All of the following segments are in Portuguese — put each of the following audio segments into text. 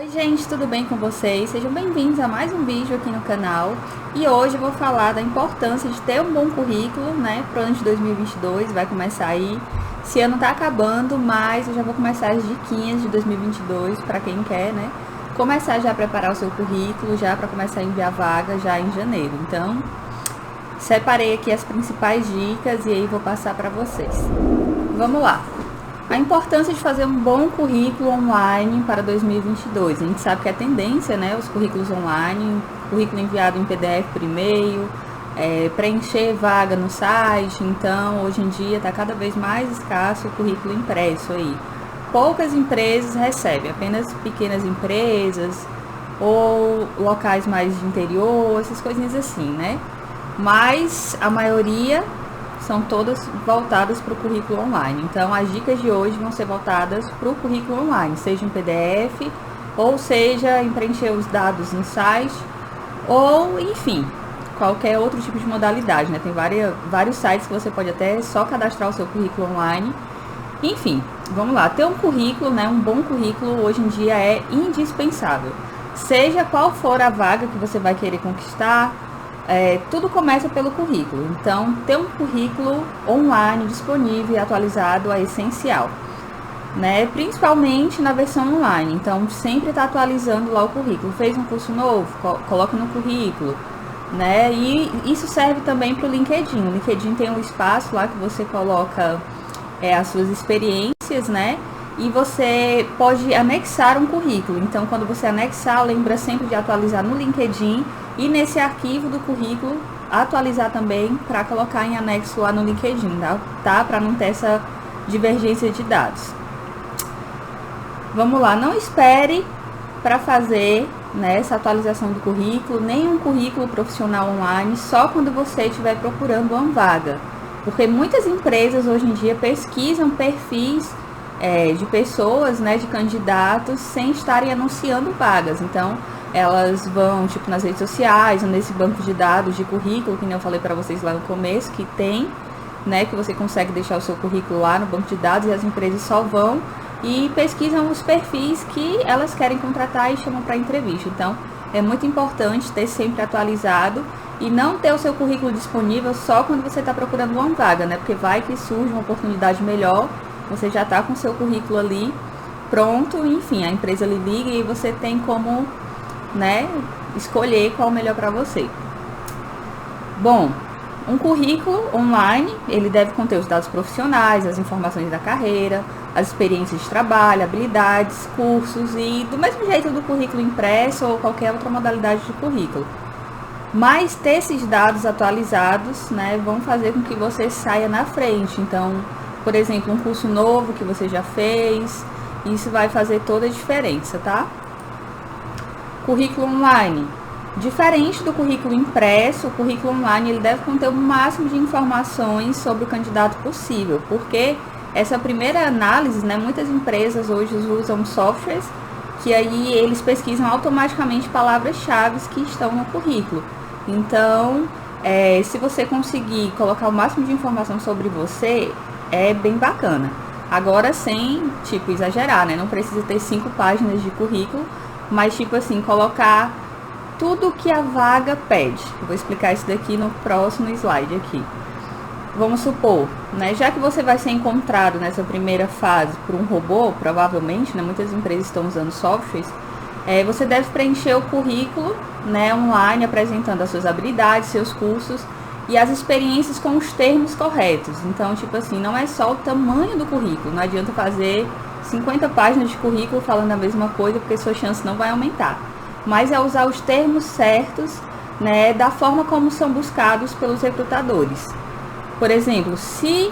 Oi gente, tudo bem com vocês? Sejam bem-vindos a mais um vídeo aqui no canal. E hoje eu vou falar da importância de ter um bom currículo, né, para o ano de 2022, vai começar aí. Esse ano tá acabando, mas eu já vou começar as diquinhas de 2022 para quem quer, né, começar já a preparar o seu currículo, já para começar a enviar vaga já em janeiro. Então, separei aqui as principais dicas e aí vou passar para vocês. Vamos lá! A importância de fazer um bom currículo online para 2022. A gente sabe que é tendência, né? Os currículos online, currículo enviado em PDF por e-mail, preencher vaga no site. Então, hoje em dia está cada vez mais escasso o currículo impresso aí. Poucas empresas recebem, apenas pequenas empresas ou locais mais de interior, essas coisinhas assim, né? Mas a maioria são todas voltadas para o currículo online. Então, as dicas de hoje vão ser voltadas para o currículo online, seja em PDF, ou seja em preencher os dados no site, ou, enfim, qualquer outro tipo de modalidade, né? Tem vários sites que você pode até só cadastrar o seu currículo online. Enfim, vamos lá. Ter um currículo, né? Um bom currículo hoje em dia é indispensável. Seja qual for a vaga que você vai querer conquistar, tudo começa pelo currículo. Então, ter um currículo online disponível e atualizado é essencial, né? Principalmente na versão online. Então, sempre está atualizando lá o currículo. Fez um curso novo, coloca no currículo, né? E isso serve também para o LinkedIn. O LinkedIn tem um espaço lá que você coloca as suas experiências, né? E você pode anexar um currículo. Então, quando você anexar, lembra sempre de atualizar no LinkedIn e nesse arquivo do currículo atualizar também para colocar em anexo lá no LinkedIn, tá? Para não ter essa divergência de dados. Vamos lá, não espere para fazer, né, essa atualização do currículo, nem um currículo profissional online, só quando você estiver procurando uma vaga. Porque muitas empresas hoje em dia pesquisam perfis de pessoas, né, de candidatos, sem estarem anunciando vagas. Então, elas vão, tipo, nas redes sociais, ou nesse banco de dados de currículo, que nem eu falei para vocês lá no começo, que tem, né, que você consegue deixar o seu currículo lá no banco de dados, e as empresas só vão e pesquisam os perfis que elas querem contratar e chamam para entrevista. Então, é muito importante ter sempre atualizado e não ter o seu currículo disponível só quando você está procurando uma vaga, né, porque vai que surge uma oportunidade melhor, você já está com o seu currículo ali pronto, enfim, a empresa lhe liga e você tem como, né, escolher qual é o melhor para você. Bom, um currículo online, ele deve conter os dados profissionais, as informações da carreira, as experiências de trabalho, habilidades, cursos e do mesmo jeito do currículo impresso ou qualquer outra modalidade de currículo. Mas ter esses dados atualizados, né, vão fazer com que você saia na frente. Então, por exemplo, um curso novo que você já fez, isso vai fazer toda a diferença, tá? Currículo online. Diferente do currículo impresso, o currículo online ele deve conter o máximo de informações sobre o candidato possível, porque essa primeira análise, né, muitas empresas hoje usam softwares que aí eles pesquisam automaticamente palavras-chave que estão no currículo. Então, se você conseguir colocar o máximo de informação sobre você, é bem bacana. Agora, sem, tipo, exagerar, né? Não precisa ter 5 páginas de currículo, mas, tipo assim, colocar tudo que a vaga pede. Eu vou explicar isso daqui no próximo slide aqui. Vamos supor, né? Já que você vai ser encontrado nessa primeira fase por um robô, provavelmente, né? Muitas empresas estão usando softwares. Você deve preencher o currículo, né, online, apresentando as suas habilidades, seus cursos e as experiências com os termos corretos. Então, tipo assim, não é só o tamanho do currículo. Não adianta fazer 50 páginas de currículo falando a mesma coisa, porque sua chance não vai aumentar. Mas é usar os termos certos, né, da forma como são buscados pelos recrutadores. Por exemplo, se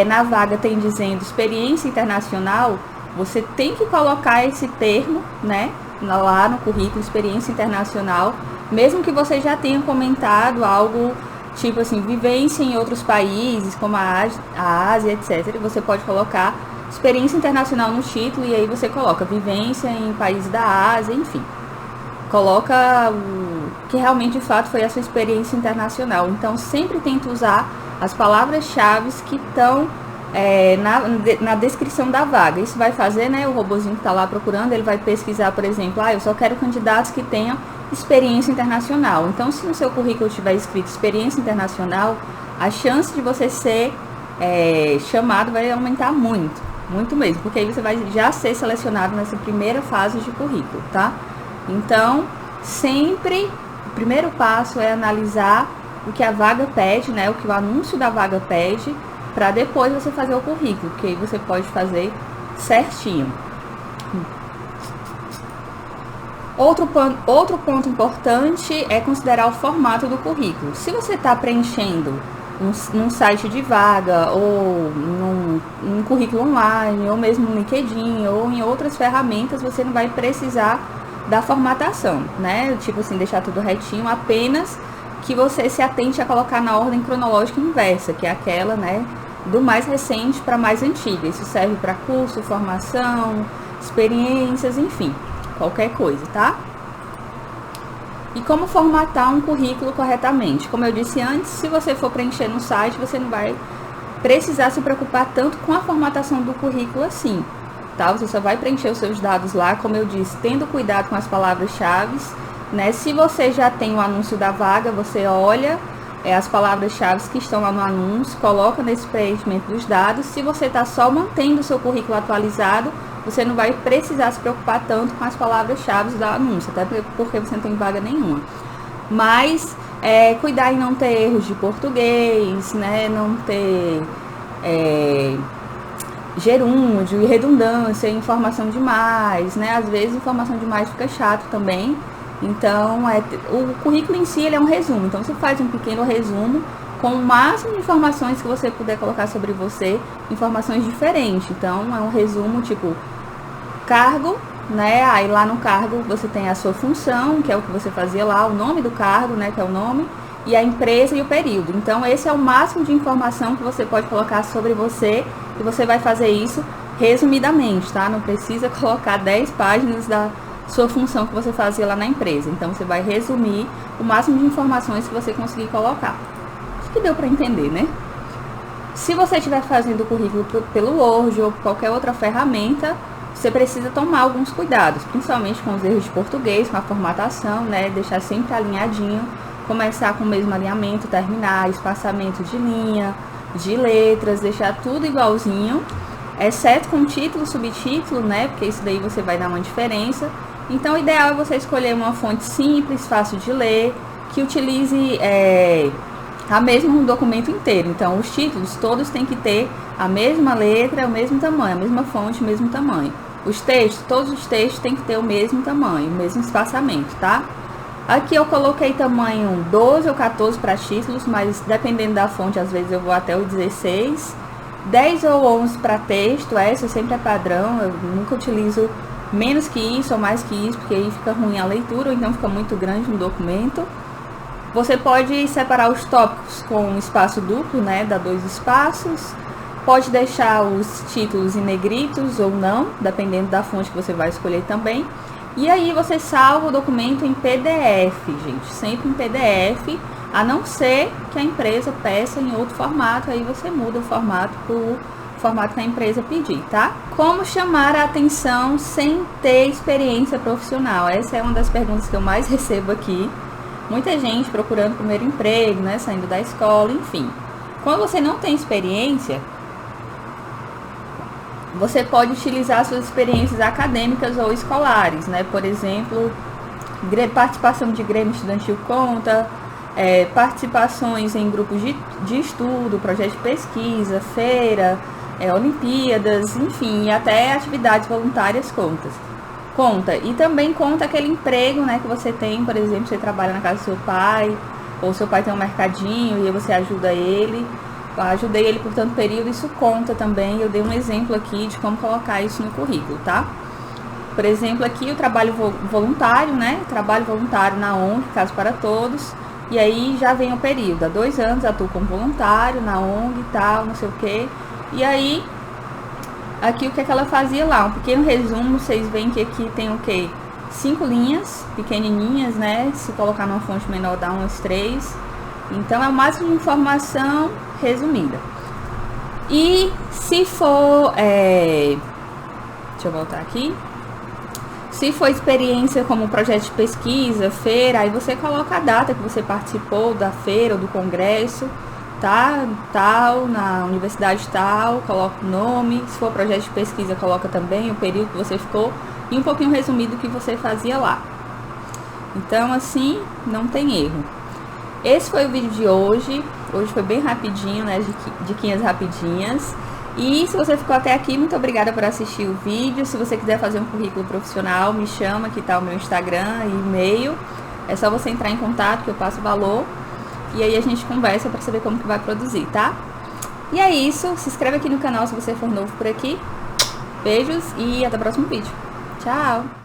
na vaga tem dizendo experiência internacional, você tem que colocar esse termo, né, lá no currículo, experiência internacional, mesmo que você já tenha comentado algo tipo assim, vivência em outros países, como a Ásia, etc. Você pode colocar experiência internacional no título e aí você coloca vivência em países da Ásia, enfim. Coloca o que realmente de fato foi a sua experiência internacional. Então, sempre tenta usar as palavras-chave que estão na descrição da vaga. Isso vai fazer, né, o robozinho que está lá procurando, ele vai pesquisar, por exemplo, eu só quero candidatos que tenham experiência internacional. Então, se no seu currículo tiver escrito experiência internacional, a chance de você ser chamado vai aumentar muito, muito mesmo, porque aí você vai já ser selecionado nessa primeira fase de currículo, tá? Então, sempre o primeiro passo é analisar o que a vaga pede, né, o que o anúncio da vaga pede, para depois você fazer o currículo, que aí você pode fazer certinho. Outro ponto importante é considerar o formato do currículo. Se você está preenchendo num site de vaga, ou num currículo online, ou mesmo no LinkedIn, ou em outras ferramentas, você não vai precisar da formatação, né? Tipo assim, deixar tudo retinho, apenas que você se atente a colocar na ordem cronológica inversa, que é aquela, né, do mais recente para mais antigo. Isso serve para curso, formação, experiências, enfim, qualquer coisa, tá? E como formatar um currículo corretamente? Como eu disse antes, se você for preencher no site, você não vai precisar se preocupar tanto com a formatação do currículo assim, tá? Você só vai preencher os seus dados lá, como eu disse, tendo cuidado com as palavras-chave, né? Se você já tem o anúncio da vaga, você olha as palavras-chave que estão lá no anúncio, coloca nesse preenchimento dos dados. Se você está só mantendo o seu currículo atualizado, você não vai precisar se preocupar tanto com as palavras-chave do anúncio, até porque você não tem vaga nenhuma. Mas cuidar em não ter erros de português, né? Não ter gerúndio e redundância, informação demais, né? Às vezes informação demais fica chato também. Então, o currículo em si ele é um resumo. Então, você faz um pequeno resumo com o máximo de informações que você puder colocar sobre você, informações diferentes. Então, é um resumo tipo cargo, né? Aí lá no cargo você tem a sua função, que é o que você fazia lá, o nome do cargo, né? Que é o nome, e a empresa e o período. Então, esse é o máximo de informação que você pode colocar sobre você, e você vai fazer isso resumidamente, tá? Não precisa colocar 10 páginas da sua função que você fazia lá na empresa. Então, você vai resumir o máximo de informações que você conseguir colocar. Acho que deu para entender, né? Se você estiver fazendo o currículo pelo Word ou qualquer outra ferramenta, você precisa tomar alguns cuidados, principalmente com os erros de português, com a formatação, né? Deixar sempre alinhadinho, começar com o mesmo alinhamento, terminar, espaçamento de linha, de letras, deixar tudo igualzinho, exceto com título, subtítulo, né? Porque isso daí você vai dar uma diferença. Então, o ideal é você escolher uma fonte simples, fácil de ler, que utilize a mesma no documento inteiro. Então, os títulos todos têm que ter a mesma letra, o mesmo tamanho, a mesma fonte, o mesmo tamanho. Os textos, todos os textos têm que ter o mesmo tamanho, o mesmo espaçamento, tá? Aqui eu coloquei tamanho 12 ou 14 para títulos, mas dependendo da fonte, às vezes eu vou até o 16. 10 ou 11 para texto, essa sempre é padrão, eu nunca utilizo menos que isso ou mais que isso, porque aí fica ruim a leitura, ou então fica muito grande no documento. Você pode separar os tópicos com espaço duplo, né, dá 2 espaços. Pode deixar os títulos em negritos ou não, dependendo da fonte que você vai escolher também. E aí você salva o documento em PDF, gente, sempre em PDF, a não ser que a empresa peça em outro formato, aí você muda o formato para o formato que a empresa pedir, tá? Como chamar a atenção sem ter experiência profissional? Essa é uma das perguntas que eu mais recebo aqui. Muita gente procurando o primeiro emprego, né, saindo da escola, enfim. Quando você não tem experiência, você pode utilizar suas experiências acadêmicas ou escolares, né? Por exemplo, participação de grêmio estudantil conta, participações em grupos de estudo, projeto de pesquisa, feira, Olimpíadas, enfim, e até atividades voluntárias conta. E também conta aquele emprego, né, que você tem, por exemplo, você trabalha na casa do seu pai, ou seu pai tem um mercadinho e aí você ajuda ele. Ajudei ele por tanto período, isso conta também. Eu dei um exemplo aqui de como colocar isso no currículo, tá? Por exemplo, aqui o trabalho voluntário, né? Trabalho voluntário na ONG, Casa para Todos. E aí já vem o período. Há 2 anos atuo como voluntário na ONG e tal, não sei o quê. E aí, aqui o que é que ela fazia lá? Um pequeno resumo, vocês veem que aqui tem o quê? 5 linhas pequenininhas, né? Se colocar numa fonte menor dá umas 3. Então, é o máximo de informação resumida. E se for, deixa eu voltar aqui. Se for experiência como projeto de pesquisa, feira, aí você coloca a data que você participou da feira ou do congresso, tá? Tal, na universidade tal, coloca o nome. Se for projeto de pesquisa, coloca também o período que você ficou e um pouquinho resumido o que você fazia lá. Então, assim, não tem erro. Esse foi o vídeo de hoje. Hoje foi bem rapidinho, né? Diquinhas rapidinhas. E se você ficou até aqui, muito obrigada por assistir o vídeo. Se você quiser fazer um currículo profissional, me chama, que tá o meu Instagram e e-mail. É só você entrar em contato que eu passo o valor. E aí a gente conversa para saber como que vai produzir, tá? E é isso. Se inscreve aqui no canal se você for novo por aqui. Beijos e até o próximo vídeo. Tchau!